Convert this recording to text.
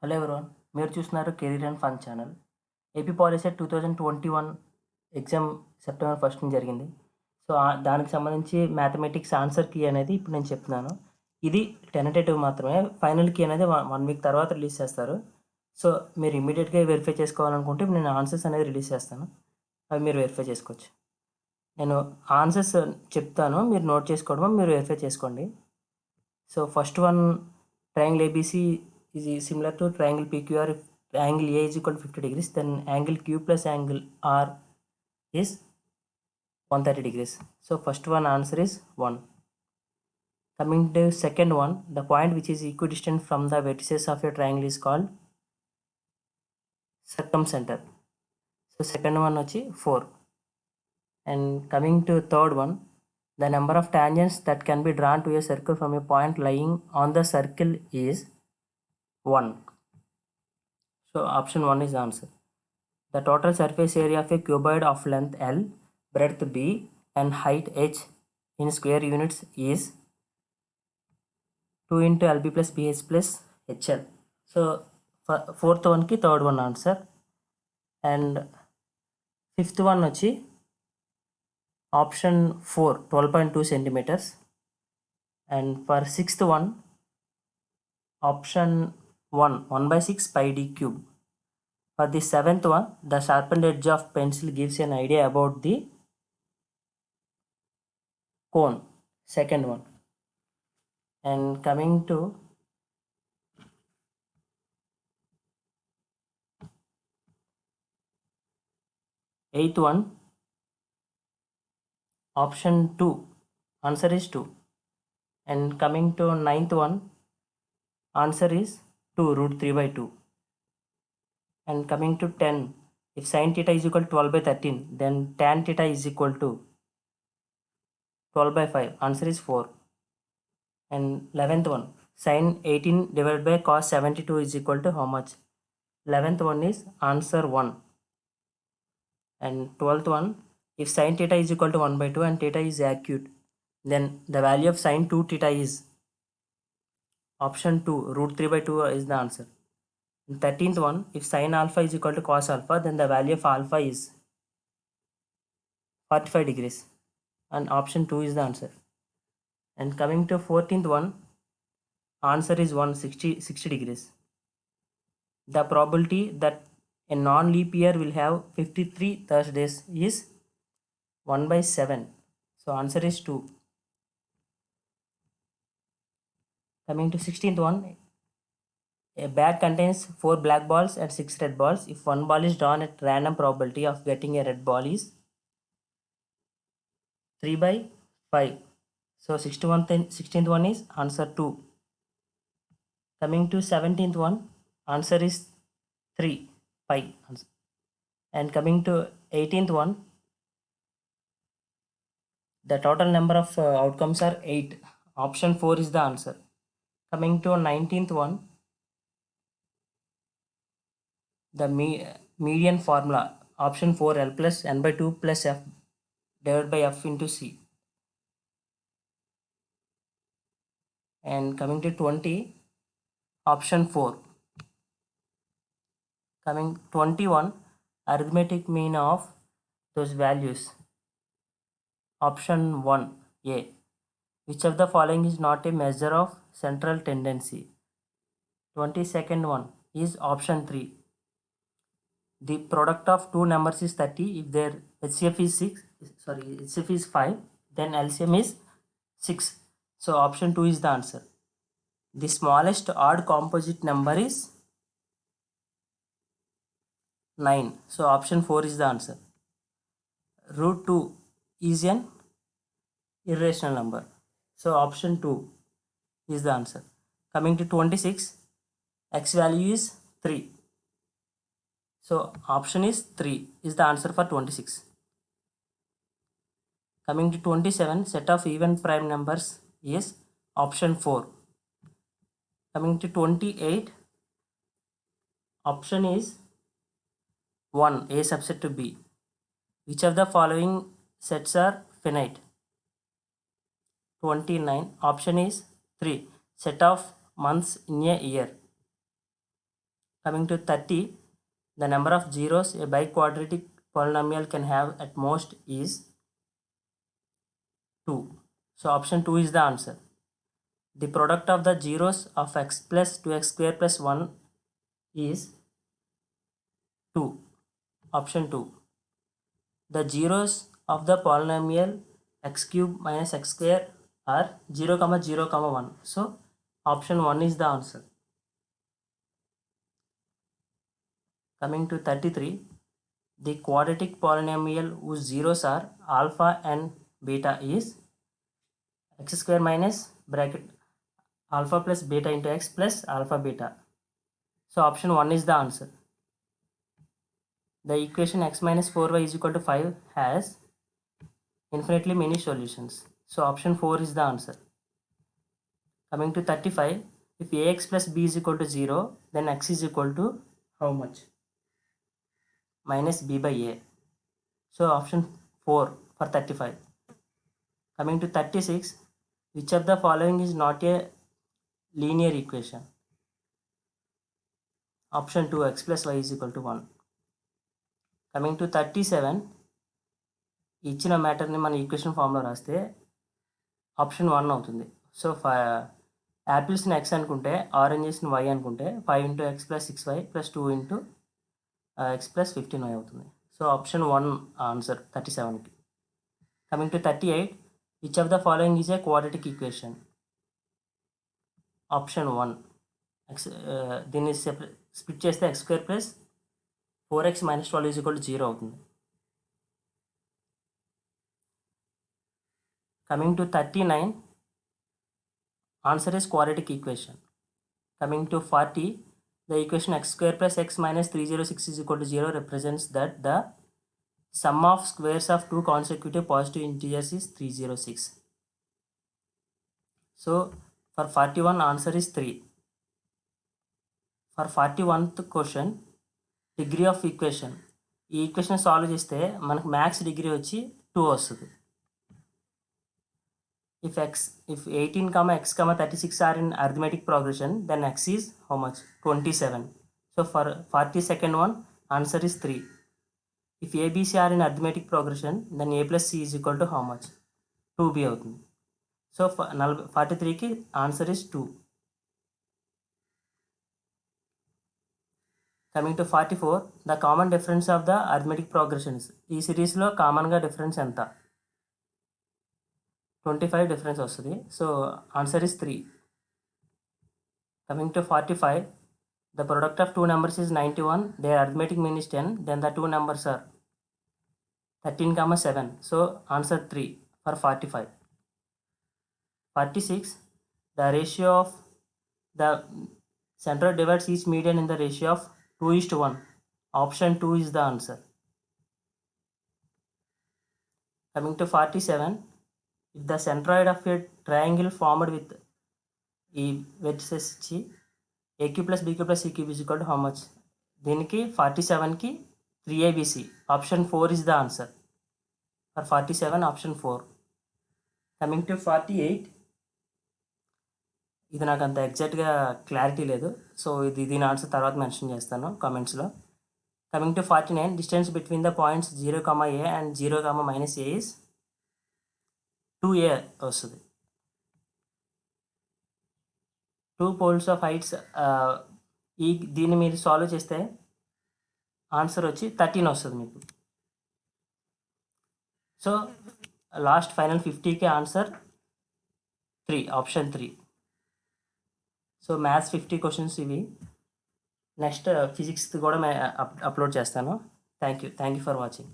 Hello everyone, మీరు చూస్తున్నారు career and fun channel. AP POLYCET 2021 exam September 1 జరిగింది. So దానికి సంబంధించి మ్యాథమెటిక్స్ ఆన్సర్ కీ అనేది ఇప్పుడు నేను చెప్తున్నాను. ఇది టెంటేటివ్ మాత్రమే. ఫైనల్ కీ అనేది వన్ వీక్ తర్వాత రిలీజ్ చేస్తారు. సో మీరు ఇమీడియట్గా వెరిఫై చేసుకోవాలనుకుంటే నేను ఆన్సర్స్ అనేది రిలీజ్ చేస్తాను. అవి మీరు వెరిఫై చేసుకోవచ్చు. నేను ఆన్సర్స్ చెప్తాను, మీరు నోట్ చేసుకోవడం, మీరు వెరిఫై చేసుకోండి. So first one, triangle ABC is similar to triangle PQR. If angle A is equal to 50 degrees, then angle Q plus angle R is 130 degrees. So first one answer is 1. Coming to second one, the point which is equidistant from the vertices of a triangle is called circumcenter. So second one vachi 4. And coming to third one, the number of tangents that can be drawn to a circle from a point lying on the circle is 1. So option 1 is the answer. The total surface area of a cuboid of length L, breadth B and height h in square units is 2 into LB plus BH plus HL. So fourth one ki third one answer. And fifth one vachi option 4, 12.2 centimeters. And for sixth one, option 1, 1 by 6 pi d cube. For the seventh one, the sharpened edge of pencil gives an idea about the cone. Second one. And coming to eighth one, option 2, answer is 2. And coming to ninth one, answer is 2 root 3 by 2. And coming to 10, if sin theta is equal to 12 by 13, then tan theta is equal to 12 by 5, answer is 4. And 11th one, sin 18 divided by cos 72 is equal to how much? 11th one is answer 1. And 12th one, if sin theta is equal to 1 by 2 and theta is acute, then the value of sin 2 theta is option 2 root 3 by 2 is the answer. And 13th one, if sin alpha is equal to cos alpha, then the value of alpha is 45 degrees, and option 2 is the answer. And coming to 14th one, answer is 160 degrees. The probability that a non-leap year will have 53 Thursdays is 1 by 7. So answer is 2. Coming to 16th one, a bag contains 4 black balls and 6 red balls. If one ball is drawn at random, probability of getting a red ball is 3 by 5. So 16th one is answer 2. Coming to 17th one, answer is 3 pi. And coming to 18th one, the total number of outcomes are 8. Option 4 is the answer. Coming to 19th one, the median formula, option 4, L plus n by 2 plus f divided by f into c. And coming to 20, option 4. Coming 21, arithmetic mean of those values, option 1 A. Which of the following is not a measure of central tendency? 22nd one is option 3. The product of two numbers is 30. If their HCF is 5, then LCM is 6. So option 2 is the answer. The smallest odd composite number is 9. So option 4 is the answer. Root 2 is an irrational number. So option 2 is the answer. Coming to 26, x value is 3. So option is 3 is the answer for 26. Coming to 27, set of even prime numbers is option 4. Coming to 28, option is 1, A subset to B. Which of the following sets are finite? 29, option is 3, set of months in a year. Coming to 30, the number of zeros a biquadratic polynomial can have at most is 2. So option 2 is the answer. The product of the zeros of x plus 2x square plus 1 is 2. Option 2. The zeros of the polynomial x cube minus x square are 0, 0, 1. So option 1 is the answer. Coming to 33, the quadratic polynomial whose zeros are alpha and beta is x square minus bracket alpha plus beta into x plus alpha beta. So option 1 is the answer. The equation x minus 4y is equal to 5 has infinitely many solutions. So option 4 is the answer. Coming to 35, if ax plus b is equal to 0, then x is equal to how much? Minus b by a. So option 4 for 35. Coming to 36, which of the following is not a linear equation? Option 2, x plus y is equal to 1. Coming to 37, ఇచ్చిన మ్యాటర్ని మన equation ఫామ్లో రాస్తే option 1 అవుతుంది. So యాపిల్స్ని x అనుకుంటే ఆరెంజెస్ని y అనుకుంటే 5 into x plus 6y plus 2 into x plus 15y అవుతుంది. So option 1 answer 37కి. Coming to 38, which of the following is a quadratic equation? Option 1. దీన్ని స్ప్లిట్ చేస్తే x square plus 4x minus 12 is equal to 0 అవుతుంది. Coming to 39, answer is quadratic equation. Coming to 40, the equation x square plus x minus 306 is equal to 0 represents that the sum of squares of two consecutive positive integers is 306. So for 41, answer is 3. For 41th question, degree of equation. ఈ equation solve చేస్తే మనకు max degree వచ్చి 2 వస్తుంది. If 18, x, 36 are in arithmetic progression, then x is how much? 27. So for 42nd one, answer is 3. If a, b, c are in arithmetic progression, then a plus c is equal to how much? 2b అవుతుంది. So 43కి answer is 2. Coming to 44, the common difference of the arithmetic progressions. ఈ సిరీస్లో కామన్గా difference ఎంత? 25 difference వస్తుంది. So answer is 3. Coming to 45, the product of two numbers is 91, their arithmetic mean is 10, then the two numbers are 13, 7. So answer 3 for 45. 46, the ratio of the center divides each median in the ratio of 2:1. Option 2 is the answer. Coming to 47, if the centroid of a triangle formed with ఈ vertices ఇచ్చి a cube plus b cube plus c cube is equal to how much? దీనికి 47కి 3abc. Option 4 is the answer. For 47, option 4. Coming to 48, ఇది నాకు అంత ఎగ్జాక్ట్గా clarity లేదు, so దీని answer తర్వాత మెన్షన్ చేస్తాను కామెంట్స్లో. Coming to 49, distance between the points 0, a and 0, -a is 2a వస్తుంది. 2 poles of heights, దీన్ని మీరు సాల్వ్ చేస్తే ఆన్సర్ వచ్చి 13 వస్తుంది మీకు. సో లాస్ట్ ఫైనల్ 50కి answer 3, option 3. So maths 50 questions ఇవి. నెక్స్ట్ ఫిజిక్స్ కూడా అప్లోడ్ చేస్తాను. Thank you for watching.